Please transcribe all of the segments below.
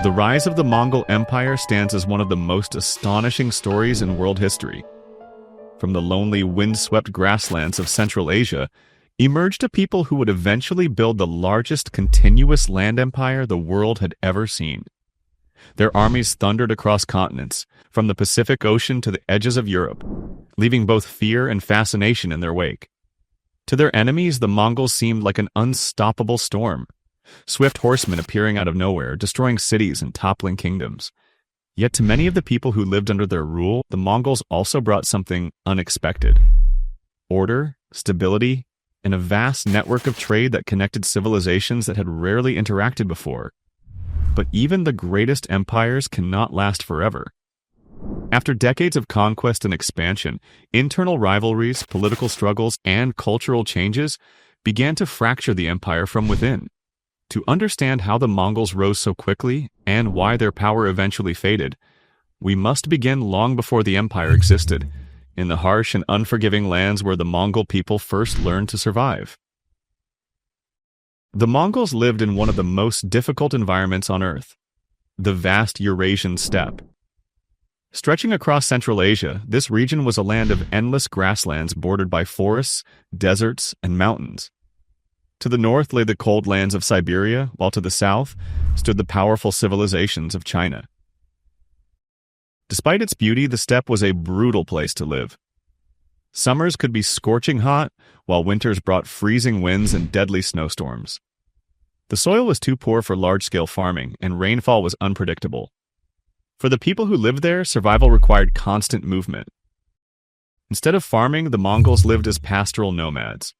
The rise of the Mongol Empire stands as one of the most astonishing stories in world history. From the lonely, wind-swept grasslands of Central Asia, emerged a people who would eventually build the largest continuous land empire the world had ever seen. Their armies thundered across continents, from the Pacific Ocean to the edges of Europe, leaving both fear and fascination in their wake. To their enemies, the Mongols seemed like an unstoppable storm, swift horsemen appearing out of nowhere, destroying cities and toppling kingdoms. Yet to many of the people who lived under their rule, the Mongols also brought something unexpected: order, stability, and a vast network of trade that connected civilizations that had rarely interacted before. But even the greatest empires cannot last forever. After decades of conquest and expansion, internal rivalries, political struggles, and cultural changes began to fracture the empire from within. To understand how the Mongols rose so quickly and why their power eventually faded, we must begin long before the empire existed, in the harsh and unforgiving lands where the Mongol people first learned to survive. The Mongols lived in one of the most difficult environments on Earth, the vast Eurasian steppe. Stretching across Central Asia, this region was a land of endless grasslands bordered by forests, deserts, and mountains. To the north lay the cold lands of Siberia, while to the south stood the powerful civilizations of China. Despite its beauty, the steppe was a brutal place to live. Summers could be scorching hot, while winters brought freezing winds and deadly snowstorms. The soil was too poor for large-scale farming, and rainfall was unpredictable. For the people who lived there, survival required constant movement. Instead of farming, the Mongols lived as pastoral nomads.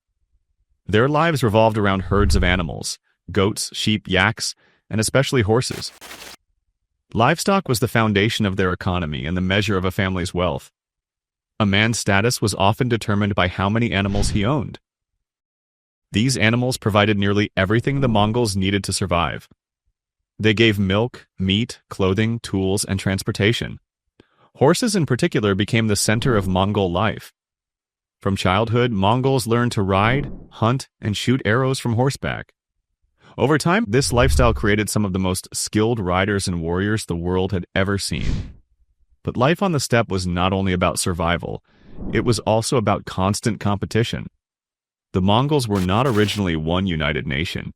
Their lives revolved around herds of animals: goats, sheep, yaks, and especially horses. Livestock was the foundation of their economy and the measure of a family's wealth. A man's status was often determined by how many animals he owned. These animals provided nearly everything the Mongols needed to survive. They gave milk, meat, clothing, tools, and transportation. Horses in particular became the center of Mongol life. From childhood, Mongols learned to ride, hunt, and shoot arrows from horseback. Over time, this lifestyle created some of the most skilled riders and warriors the world had ever seen. But life on the steppe was not only about survival, it was also about constant competition. The Mongols were not originally one united nation.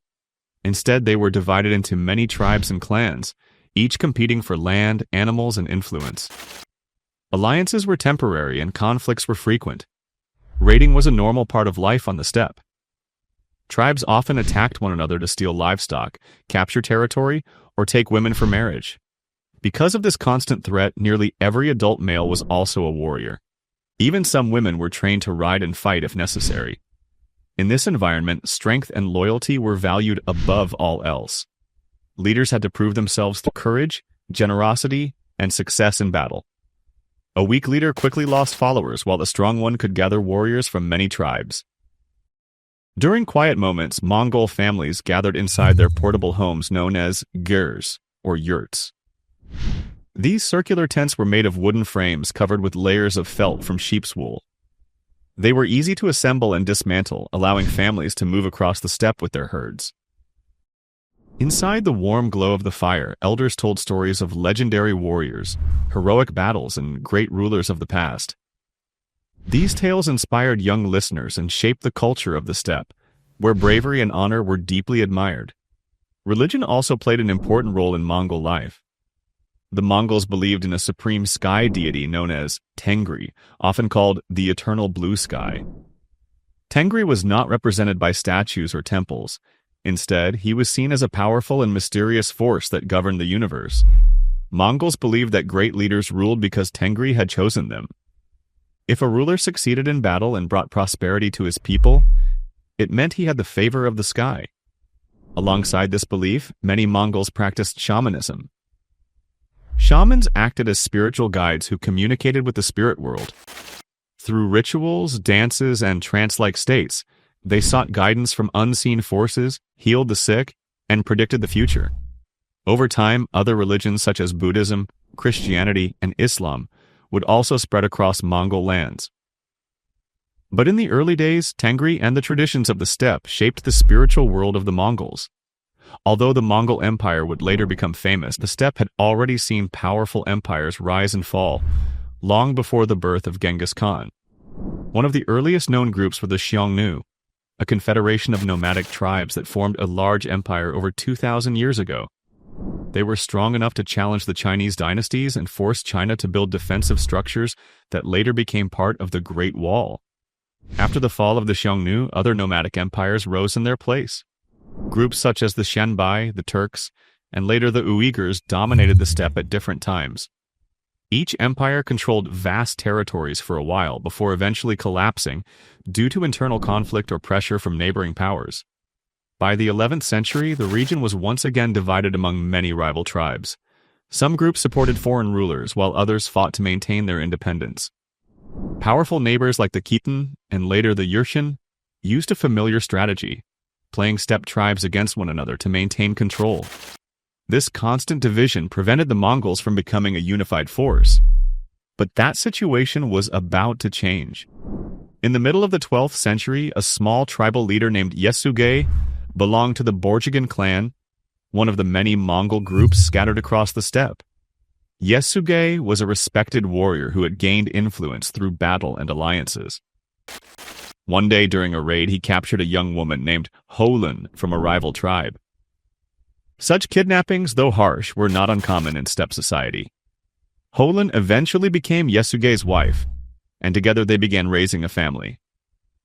Instead, they were divided into many tribes and clans, each competing for land, animals, and influence. Alliances were temporary and conflicts were frequent. Raiding was a normal part of life on the steppe. Tribes often attacked one another to steal livestock, capture territory, or take women for marriage. Because of this constant threat, nearly every adult male was also a warrior. Even some women were trained to ride and fight if necessary. In this environment, strength and loyalty were valued above all else. Leaders had to prove themselves through courage, generosity, and success in battle. A weak leader quickly lost followers, while the strong one could gather warriors from many tribes. During quiet moments, Mongol families gathered inside their portable homes known as girs, or yurts. These circular tents were made of wooden frames covered with layers of felt from sheep's wool. They were easy to assemble and dismantle, allowing families to move across the steppe with their herds. Inside the warm glow of the fire, elders told stories of legendary warriors, heroic battles, and great rulers of the past. These tales inspired young listeners and shaped the culture of the steppe, where bravery and honor were deeply admired. Religion also played an important role in Mongol life. The Mongols believed in a supreme sky deity known as Tengri, often called the eternal blue sky. Tengri was not represented by statues or temples. Instead, he was seen as a powerful and mysterious force that governed the universe. Mongols believed that great leaders ruled because Tengri had chosen them. If a ruler succeeded in battle and brought prosperity to his people, it meant he had the favor of the sky. Alongside this belief, many Mongols practiced shamanism. Shamans acted as spiritual guides who communicated with the spirit world. Through rituals, dances, and trance-like states, they sought guidance from unseen forces, healed the sick, and predicted the future. Over time, other religions such as Buddhism, Christianity, and Islam would also spread across Mongol lands. But in the early days, Tengri and the traditions of the steppe shaped the spiritual world of the Mongols. Although the Mongol Empire would later become famous, the steppe had already seen powerful empires rise and fall, long before the birth of Genghis Khan. One of the earliest known groups were the Xiongnu, a confederation of nomadic tribes that formed a large empire over 2,000 years ago. They were strong enough to challenge the Chinese dynasties and force China to build defensive structures that later became part of the Great Wall. After the fall of the Xiongnu, other nomadic empires rose in their place. Groups such as the Xianbai, the Turks, and later the Uyghurs dominated the steppe at different times. Each empire controlled vast territories for a while before eventually collapsing due to internal conflict or pressure from neighboring powers. By the 11th century, the region was once again divided among many rival tribes. Some groups supported foreign rulers, while others fought to maintain their independence. Powerful neighbors like the Khitan and later the Eurasian used a familiar strategy, playing steppe tribes against one another to maintain control. This constant division prevented the Mongols from becoming a unified force. But that situation was about to change. In the middle of the 12th century, a small tribal leader named Yesugei belonged to the Borjigin clan, one of the many Mongol groups scattered across the steppe. Yesugei was a respected warrior who had gained influence through battle and alliances. One day during a raid, he captured a young woman named Holun from a rival tribe. Such kidnappings, though harsh, were not uncommon in steppe society. Holun eventually became Yesugei's wife, and together they began raising a family.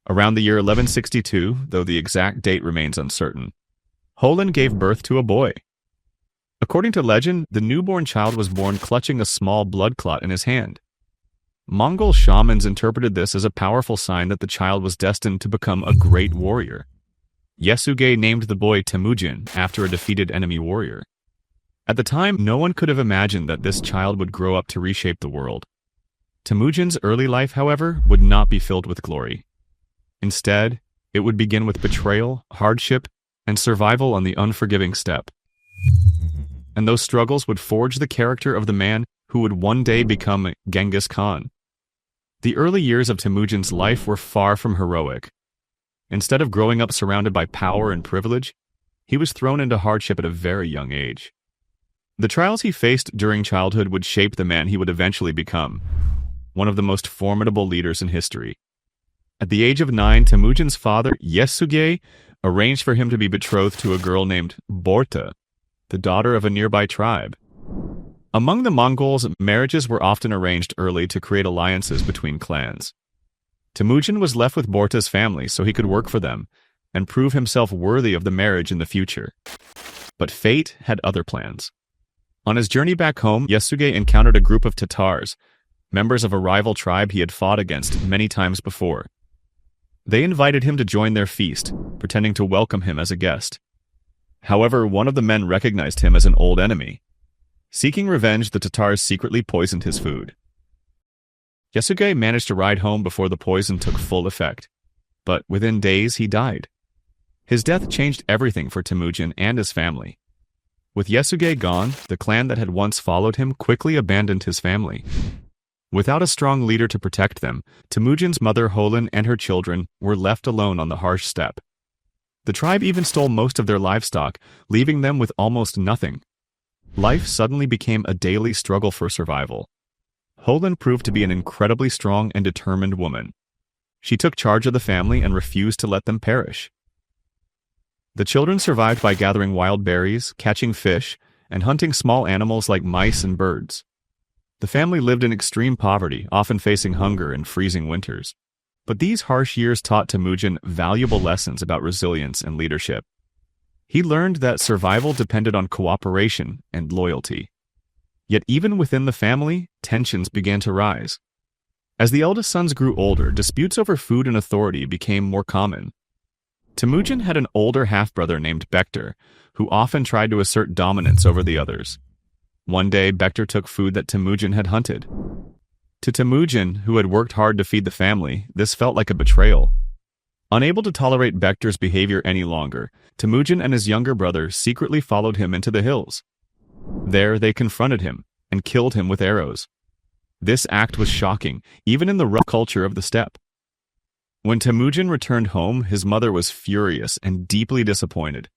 Around the year 1162, though the exact date remains uncertain, Holun gave birth to a boy. According to legend, the newborn child was born clutching a small blood clot in his hand. Mongol shamans interpreted this as a powerful sign that the child was destined to become a great warrior. Yesugei named the boy Temujin after a defeated enemy warrior. At the time, no one could have imagined that this child would grow up to reshape the world. Temujin's early life, however, would not be filled with glory. Instead, it would begin with betrayal, hardship, and survival on the unforgiving steppe. And those struggles would forge the character of the man who would one day become Genghis Khan. The early years of Temujin's life were far from heroic. Instead of growing up surrounded by power and privilege, he was thrown into hardship at a very young age. The trials he faced during childhood would shape the man he would eventually become, one of the most formidable leaders in history. At the age of 9, Temujin's father, Yesugei, arranged for him to be betrothed to a girl named Borta, the daughter of a nearby tribe. Among the Mongols, marriages were often arranged early to create alliances between clans. Temujin was left with Borta's family so he could work for them and prove himself worthy of the marriage in the future. But fate had other plans. On his journey back home, Yesugei encountered a group of Tatars, members of a rival tribe he had fought against many times before. They invited him to join their feast, pretending to welcome him as a guest. However, one of the men recognized him as an old enemy. Seeking revenge, the Tatars secretly poisoned his food. Yesugei managed to ride home before the poison took full effect, but within days he died. His death changed everything for Temujin and his family. With Yesugei gone, the clan that had once followed him quickly abandoned his family. Without a strong leader to protect them, Temujin's mother Holun and her children were left alone on the harsh steppe. The tribe even stole most of their livestock, leaving them with almost nothing. Life suddenly became a daily struggle for survival. Holun proved to be an incredibly strong and determined woman. She took charge of the family and refused to let them perish. The children survived by gathering wild berries, catching fish, and hunting small animals like mice and birds. The family lived in extreme poverty, often facing hunger and freezing winters. But these harsh years taught Temujin valuable lessons about resilience and leadership. He learned that survival depended on cooperation and loyalty. Yet even within the family, tensions began to rise. As the eldest sons grew older, disputes over food and authority became more common. Temujin had an older half-brother named Bektar, who often tried to assert dominance over the others. One day, Bektar took food that Temujin had hunted. To Temujin, who had worked hard to feed the family, this felt like a betrayal. Unable to tolerate Bektar's behavior any longer, Temujin and his younger brother secretly followed him into the hills. There, they confronted him and killed him with arrows. This act was shocking, even in the rough culture of the steppe. When Temujin returned home, his mother was furious and deeply disappointed.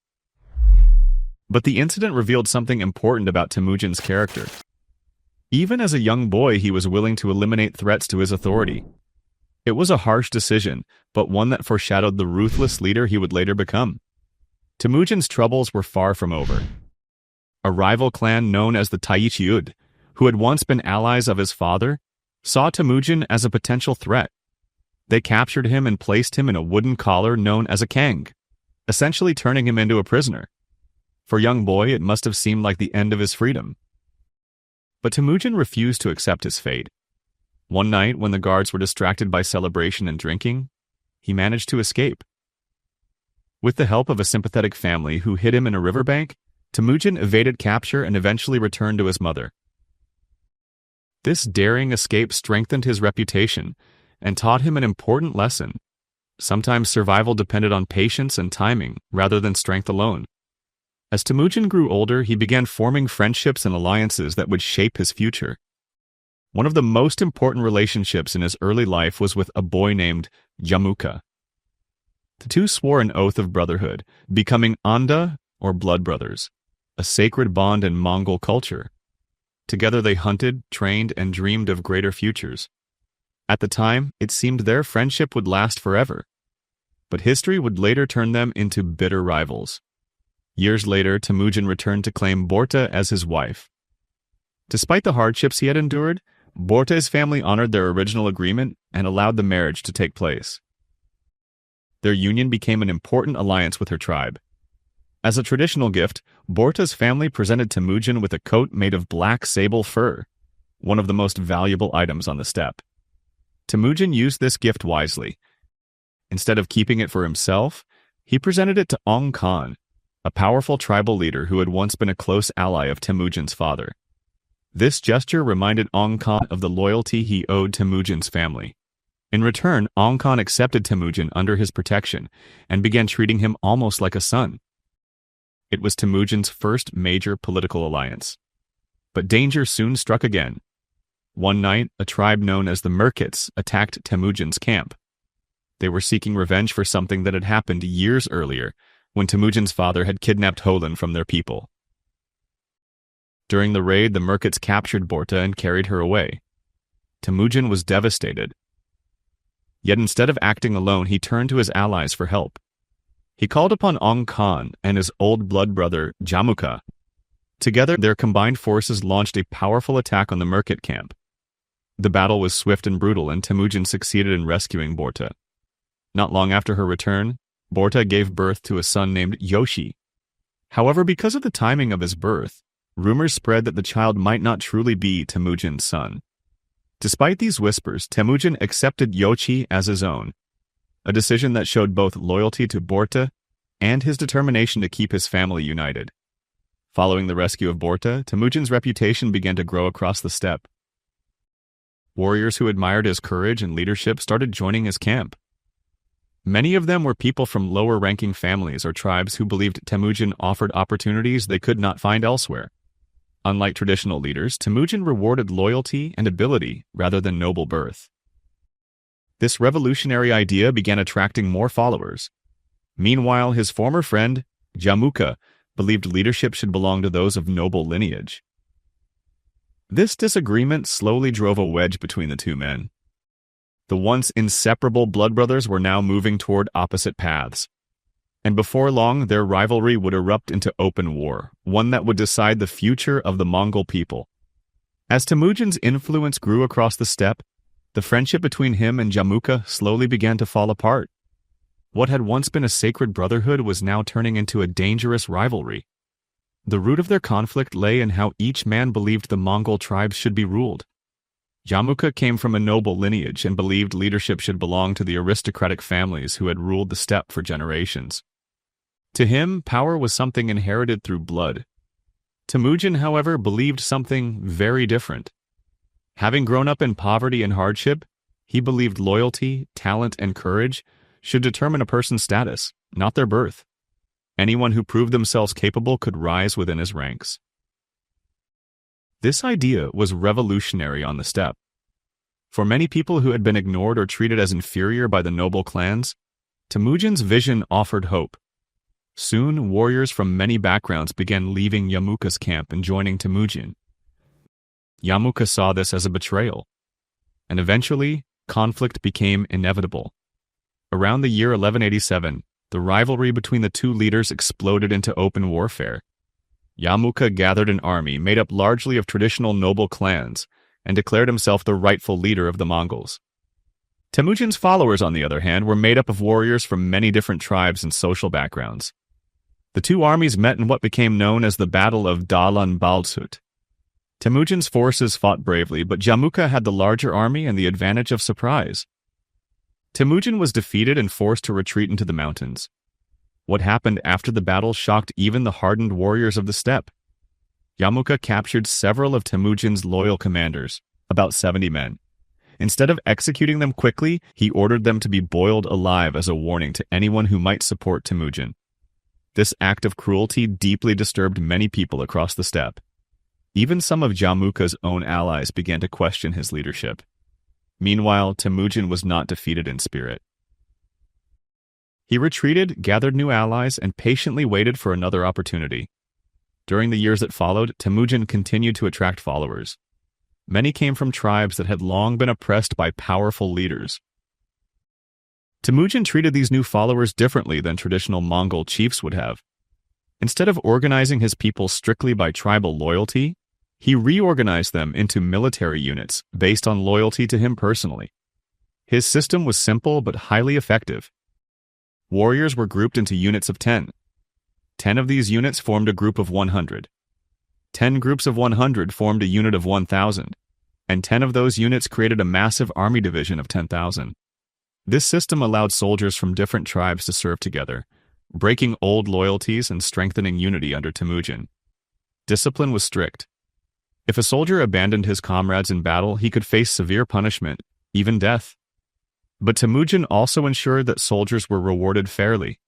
But the incident revealed something important about Temujin's character. Even as a young boy, he was willing to eliminate threats to his authority. It was a harsh decision, but one that foreshadowed the ruthless leader he would later become. Temujin's troubles were far from over. A rival clan known as the Taichiud, who had once been allies of his father, saw Temujin as a potential threat. They captured him and placed him in a wooden collar known as a kang, essentially turning him into a prisoner. For a young boy, it must have seemed like the end of his freedom. But Temujin refused to accept his fate. One night, when the guards were distracted by celebration and drinking, he managed to escape. With the help of a sympathetic family who hid him in a riverbank, Temujin evaded capture and eventually returned to his mother. This daring escape strengthened his reputation and taught him an important lesson. Sometimes survival depended on patience and timing rather than strength alone. As Temujin grew older, he began forming friendships and alliances that would shape his future. One of the most important relationships in his early life was with a boy named Jamuka. The two swore an oath of brotherhood, becoming Anda, or blood brothers, a sacred bond in Mongol culture. Together they hunted, trained, and dreamed of greater futures. At the time, it seemed their friendship would last forever. But history would later turn them into bitter rivals. Years later, Temujin returned to claim Borte as his wife. Despite the hardships he had endured, Borte's family honored their original agreement and allowed the marriage to take place. Their union became an important alliance with her tribe. As a traditional gift, Borte's family presented Temujin with a coat made of black sable fur, one of the most valuable items on the steppe. Temujin used this gift wisely. Instead of keeping it for himself, he presented it to Ong Khan, a powerful tribal leader who had once been a close ally of Temujin's father. This gesture reminded Ong Khan of the loyalty he owed Temujin's family. In return, Ong Khan accepted Temujin under his protection and began treating him almost like a son. It was Temujin's first major political alliance. But danger soon struck again. One night, a tribe known as the Merkits attacked Temujin's camp. They were seeking revenge for something that had happened years earlier, when Temujin's father had kidnapped Holen from their people. During the raid, the Merkits captured Borte and carried her away. Temujin was devastated. Yet instead of acting alone, he turned to his allies for help. He called upon Ong Khan and his old blood brother, Jamuka. Together, their combined forces launched a powerful attack on the Merkit camp. The battle was swift and brutal, and Temujin succeeded in rescuing Borte. Not long after her return, Borte gave birth to a son named Yoshi. However, because of the timing of his birth, rumors spread that the child might not truly be Temujin's son. Despite these whispers, Temujin accepted Yoshi as his own, a decision that showed both loyalty to Borte and his determination to keep his family united. Following the rescue of Borte, Temujin's reputation began to grow across the steppe. Warriors who admired his courage and leadership started joining his camp. Many of them were people from lower-ranking families or tribes who believed Temujin offered opportunities they could not find elsewhere. Unlike traditional leaders, Temujin rewarded loyalty and ability rather than noble birth. This revolutionary idea began attracting more followers. Meanwhile, his former friend, Jamuka, believed leadership should belong to those of noble lineage. This disagreement slowly drove a wedge between the two men. The once inseparable blood brothers were now moving toward opposite paths. And before long, their rivalry would erupt into open war, one that would decide the future of the Mongol people. As Temujin's influence grew across the steppe, the friendship between him and Jamuka slowly began to fall apart. What had once been a sacred brotherhood was now turning into a dangerous rivalry. The root of their conflict lay in how each man believed the Mongol tribes should be ruled. Jamuka came from a noble lineage and believed leadership should belong to the aristocratic families who had ruled the steppe for generations. To him, power was something inherited through blood. Temujin, however, believed something very different. Having grown up in poverty and hardship, he believed loyalty, talent, and courage should determine a person's status, not their birth. Anyone who proved themselves capable could rise within his ranks. This idea was revolutionary on the steppe. For many people who had been ignored or treated as inferior by the noble clans, Temujin's vision offered hope. Soon, warriors from many backgrounds began leaving Yamuka's camp and joining Temujin. Yamuka saw this as a betrayal, and eventually, conflict became inevitable. Around the year 1187, the rivalry between the two leaders exploded into open warfare. Yamuka gathered an army made up largely of traditional noble clans and declared himself the rightful leader of the Mongols. Temujin's followers, on the other hand, were made up of warriors from many different tribes and social backgrounds. The two armies met in what became known as the Battle of Dalan Balsut. Temujin's forces fought bravely, but Yamuka had the larger army and the advantage of surprise. Temujin was defeated and forced to retreat into the mountains. What happened after the battle shocked even the hardened warriors of the steppe. Yamuka captured several of Temujin's loyal commanders, about 70 men. Instead of executing them quickly, he ordered them to be boiled alive as a warning to anyone who might support Temujin. This act of cruelty deeply disturbed many people across the steppe. Even some of Yamuka's own allies began to question his leadership. Meanwhile, Temujin was not defeated in spirit. He retreated, gathered new allies, and patiently waited for another opportunity. During the years that followed, Temujin continued to attract followers. Many came from tribes that had long been oppressed by powerful leaders. Temujin treated these new followers differently than traditional Mongol chiefs would have. Instead of organizing his people strictly by tribal loyalty, he reorganized them into military units based on loyalty to him personally. His system was simple but highly effective. Warriors were grouped into units of 10. 10 of these units formed a group of 100. 10 groups of 100 formed a unit of 1,000, and 10 of those units created a massive army division of 10,000. This system allowed soldiers from different tribes to serve together, breaking old loyalties and strengthening unity under Temujin. Discipline was strict. If a soldier abandoned his comrades in battle, he could face severe punishment, even death. But Temujin also ensured that soldiers were rewarded fairly.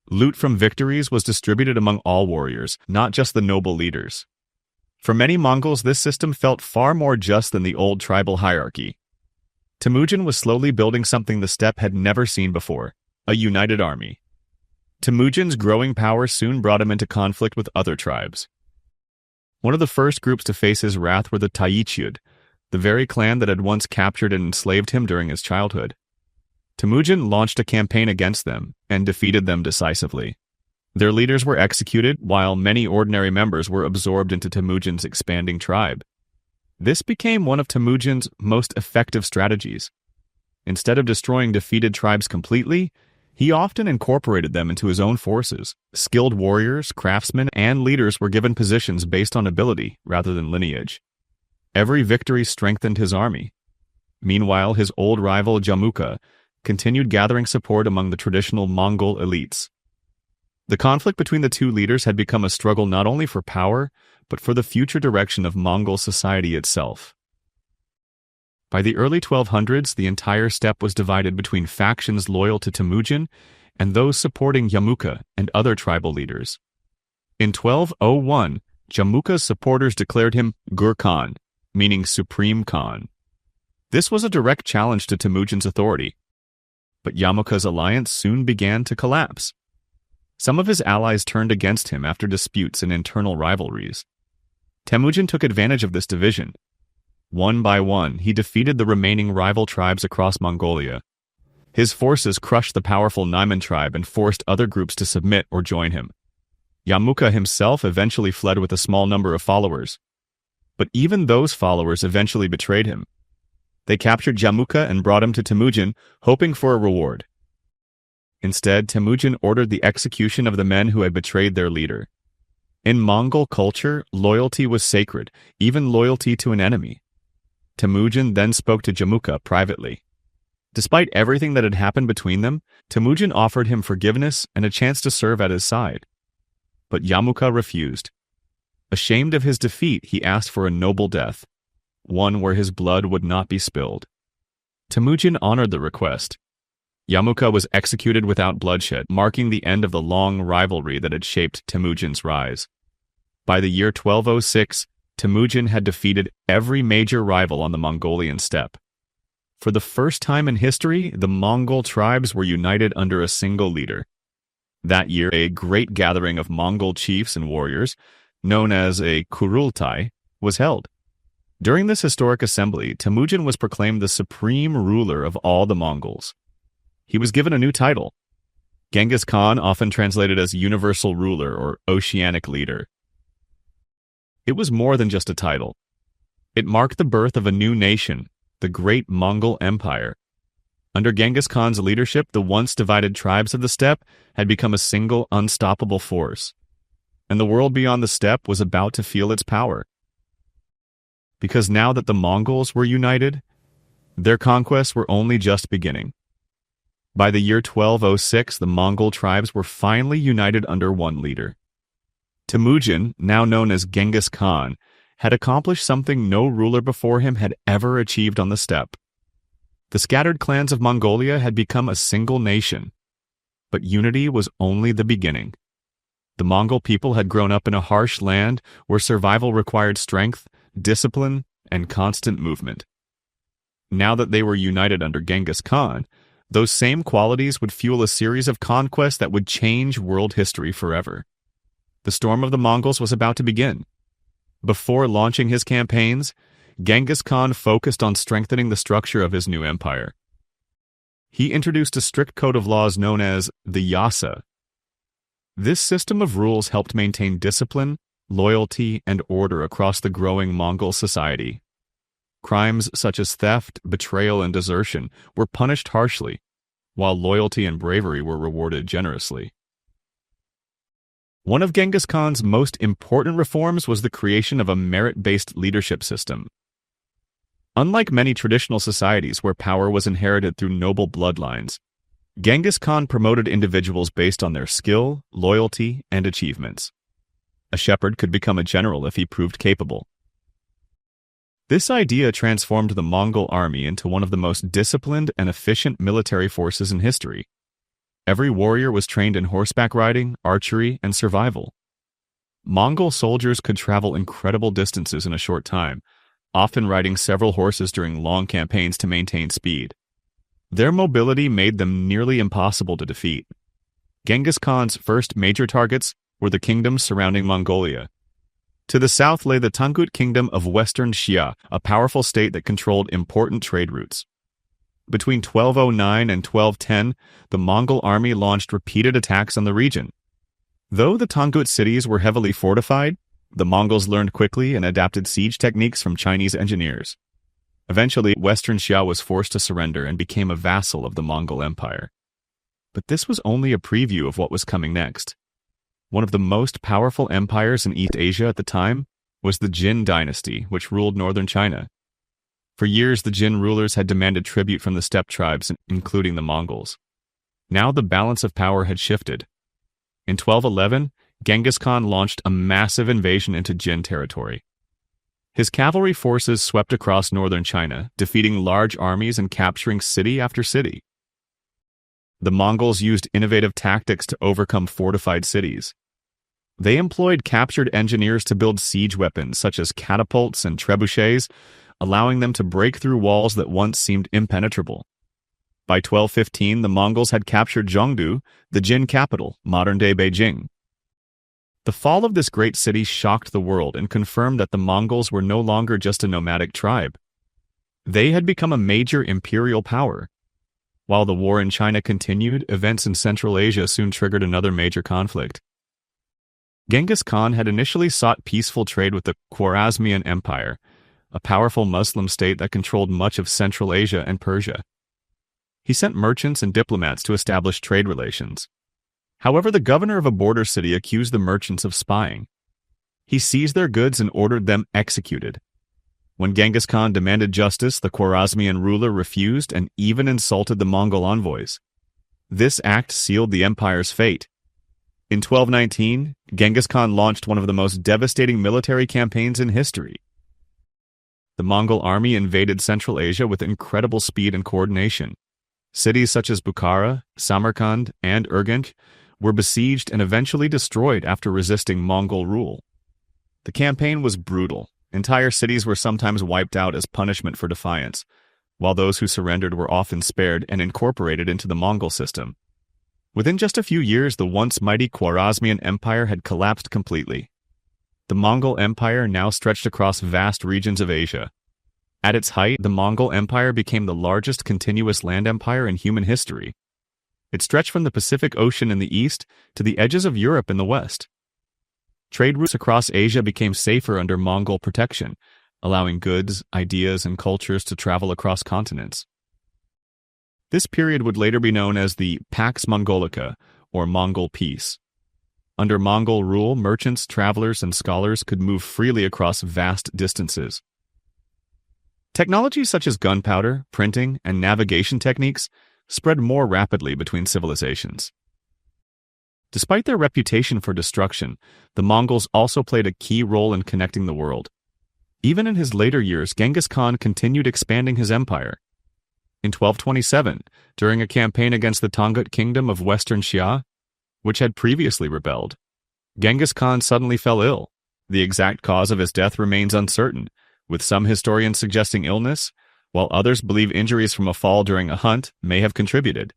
Loot from victories was distributed among all warriors, not just the noble leaders. For many Mongols, this system felt far more just than the old tribal hierarchy. Temujin was slowly building something the steppe had never seen before, a united army. Temujin's growing power soon brought him into conflict with other tribes. One of the first groups to face his wrath were the Taichud, the very clan that had once captured and enslaved him during his childhood. Temujin launched a campaign against them and defeated them decisively. Their leaders were executed, while many ordinary members were absorbed into Temujin's expanding tribe. This became one of Temujin's most effective strategies. Instead of destroying defeated tribes completely, he often incorporated them into his own forces. Skilled warriors, craftsmen, and leaders were given positions based on ability rather than lineage. Every victory strengthened his army. Meanwhile, his old rival Yamuka continued gathering support among the traditional Mongol elites. The conflict between the two leaders had become a struggle not only for power, but for the future direction of Mongol society itself. By the early 1200s, the entire steppe was divided between factions loyal to Temujin and those supporting Yamuka and other tribal leaders. In 1201, Yamuka's supporters declared him Gur Khan, meaning Supreme Khan. This was a direct challenge to Temujin's authority, but Yamuka's alliance soon began to collapse. Some of his allies turned against him after disputes and internal rivalries. Temujin took advantage of this division. One by one, he defeated the remaining rival tribes across Mongolia. His forces crushed the powerful Naiman tribe and forced other groups to submit or join him. Yamuka himself eventually fled with a small number of followers. But even those followers eventually betrayed him. They captured Yamuka and brought him to Temujin, hoping for a reward. Instead, Temujin ordered the execution of the men who had betrayed their leader. In Mongol culture, loyalty was sacred, even loyalty to an enemy. Temujin then spoke to Yamuka privately. Despite everything that had happened between them, Temujin offered him forgiveness and a chance to serve at his side. But Yamuka refused. Ashamed of his defeat, he asked for a noble death, one where his blood would not be spilled. Temujin honored the request. Yamuka was executed without bloodshed, marking the end of the long rivalry that had shaped Temujin's rise. By the year 1206, Temujin had defeated every major rival on the Mongolian steppe. For the first time in history, the Mongol tribes were united under a single leader. That year, a great gathering of Mongol chiefs and warriors, known as a Kurultai, was held. During this historic assembly, Temujin was proclaimed the supreme ruler of all the Mongols. He was given a new title, Genghis Khan, often translated as universal ruler or oceanic leader. It was more than just a title. It marked the birth of a new nation, the great Mongol Empire. Under Genghis Khan's leadership, the once divided tribes of the steppe had become a single, unstoppable force, and the world beyond the steppe was about to feel its power. Because now that the Mongols were united, their conquests were only just beginning. By the year 1206, the Mongol tribes were finally united under one leader. Temujin, now known as Genghis Khan, had accomplished something no ruler before him had ever achieved on the steppe. The scattered clans of Mongolia had become a single nation, but unity was only the beginning. The Mongol people had grown up in a harsh land where survival required strength, discipline, and constant movement. Now that they were united under Genghis Khan, those same qualities would fuel a series of conquests that would change world history forever. The storm of the Mongols was about to begin. Before launching his campaigns, Genghis Khan focused on strengthening the structure of his new empire. He introduced a strict code of laws known as the Yasa. This system of rules helped maintain discipline, loyalty, and order across the growing Mongol society. Crimes such as theft, betrayal, and desertion were punished harshly, while loyalty and bravery were rewarded generously. One of Genghis Khan's most important reforms was the creation of a merit-based leadership system. Unlike many traditional societies where power was inherited through noble bloodlines, Genghis Khan promoted individuals based on their skill, loyalty, and achievements. A shepherd could become a general if he proved capable. This idea transformed the Mongol army into one of the most disciplined and efficient military forces in history. Every warrior was trained in horseback riding, archery, and survival. Mongol soldiers could travel incredible distances in a short time, often riding several horses during long campaigns to maintain speed. Their mobility made them nearly impossible to defeat. Genghis Khan's first major targets were the kingdoms surrounding Mongolia. To the south lay the Tangut Kingdom of Western Xia, a powerful state that controlled important trade routes. Between 1209 and 1210, the Mongol army launched repeated attacks on the region. Though the Tangut cities were heavily fortified, the Mongols learned quickly and adapted siege techniques from Chinese engineers. Eventually, Western Xia was forced to surrender and became a vassal of the Mongol Empire. But this was only a preview of what was coming next. One of the most powerful empires in East Asia at the time was the Jin dynasty, which ruled northern China. For years, the Jin rulers had demanded tribute from the steppe tribes, including the Mongols. Now the balance of power had shifted. In 1211, Genghis Khan launched a massive invasion into Jin territory. His cavalry forces swept across northern China, defeating large armies and capturing city after city. The Mongols used innovative tactics to overcome fortified cities. They employed captured engineers to build siege weapons such as catapults and trebuchets, allowing them to break through walls that once seemed impenetrable. By 1215, the Mongols had captured Zhongdu, the Jin capital, modern-day Beijing. The fall of this great city shocked the world and confirmed that the Mongols were no longer just a nomadic tribe. They had become a major imperial power. While the war in China continued, events in Central Asia soon triggered another major conflict. Genghis Khan had initially sought peaceful trade with the Khwarezmian Empire, a powerful Muslim state that controlled much of Central Asia and Persia. He sent merchants and diplomats to establish trade relations. However, the governor of a border city accused the merchants of spying. He seized their goods and ordered them executed. When Genghis Khan demanded justice, the Khwarezmian ruler refused and even insulted the Mongol envoys. This act sealed the empire's fate. In 1219, Genghis Khan launched one of the most devastating military campaigns in history. The Mongol army invaded Central Asia with incredible speed and coordination. Cities such as Bukhara, Samarkand, and Urgench were besieged and eventually destroyed after resisting Mongol rule. The campaign was brutal. Entire cities were sometimes wiped out as punishment for defiance, while those who surrendered were often spared and incorporated into the Mongol system. Within just a few years, the once mighty Khwarezmian Empire had collapsed completely. The Mongol Empire now stretched across vast regions of Asia. At its height, the Mongol Empire became the largest continuous land empire in human history. It stretched from the Pacific Ocean in the east to the edges of Europe in the west. Trade routes across Asia became safer under Mongol protection, allowing goods, ideas, and cultures to travel across continents. This period would later be known as the Pax Mongolica, or Mongol Peace. Under Mongol rule, merchants, travelers, and scholars could move freely across vast distances. Technologies such as gunpowder, printing, and navigation techniques spread more rapidly between civilizations. Despite their reputation for destruction, the Mongols also played a key role in connecting the world. Even in his later years, Genghis Khan continued expanding his empire. In 1227, during a campaign against the Tangut kingdom of western Xia, which had previously rebelled, Genghis Khan suddenly fell ill. The exact cause of his death remains uncertain, with some historians suggesting illness, while others believe injuries from a fall during a hunt may have contributed.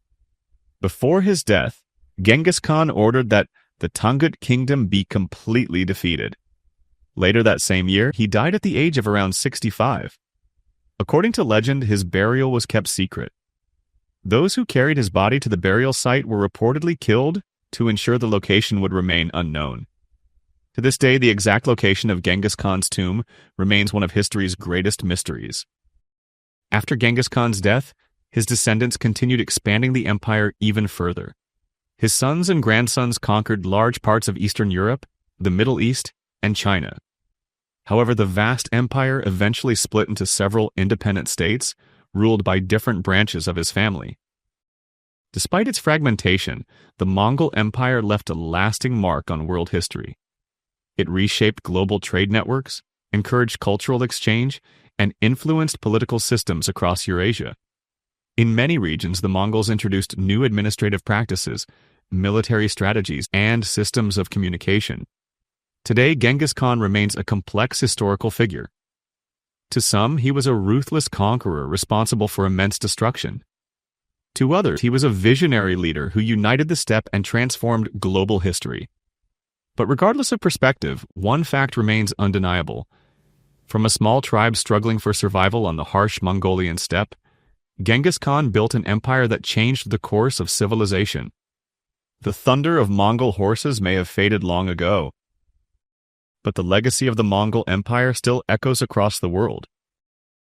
Before his death, Genghis Khan ordered that the Tangut kingdom be completely defeated. Later that same year, he died at the age of around 65. According to legend, his burial was kept secret. Those who carried his body to the burial site were reportedly killed to ensure the location would remain unknown. To this day, the exact location of Genghis Khan's tomb remains one of history's greatest mysteries. After Genghis Khan's death, his descendants continued expanding the empire even further. His sons and grandsons conquered large parts of Eastern Europe, the Middle East, and China. However, the vast empire eventually split into several independent states, ruled by different branches of his family. Despite its fragmentation, the Mongol Empire left a lasting mark on world history. It reshaped global trade networks, encouraged cultural exchange, and influenced political systems across Eurasia. In many regions, the Mongols introduced new administrative practices, military strategies, and systems of communication. Today, Genghis Khan remains a complex historical figure. To some, he was a ruthless conqueror responsible for immense destruction. To others, he was a visionary leader who united the steppe and transformed global history. But regardless of perspective, one fact remains undeniable. From a small tribe struggling for survival on the harsh Mongolian steppe, Genghis Khan built an empire that changed the course of civilization. The thunder of Mongol horses may have faded long ago, but the legacy of the Mongol Empire still echoes across the world.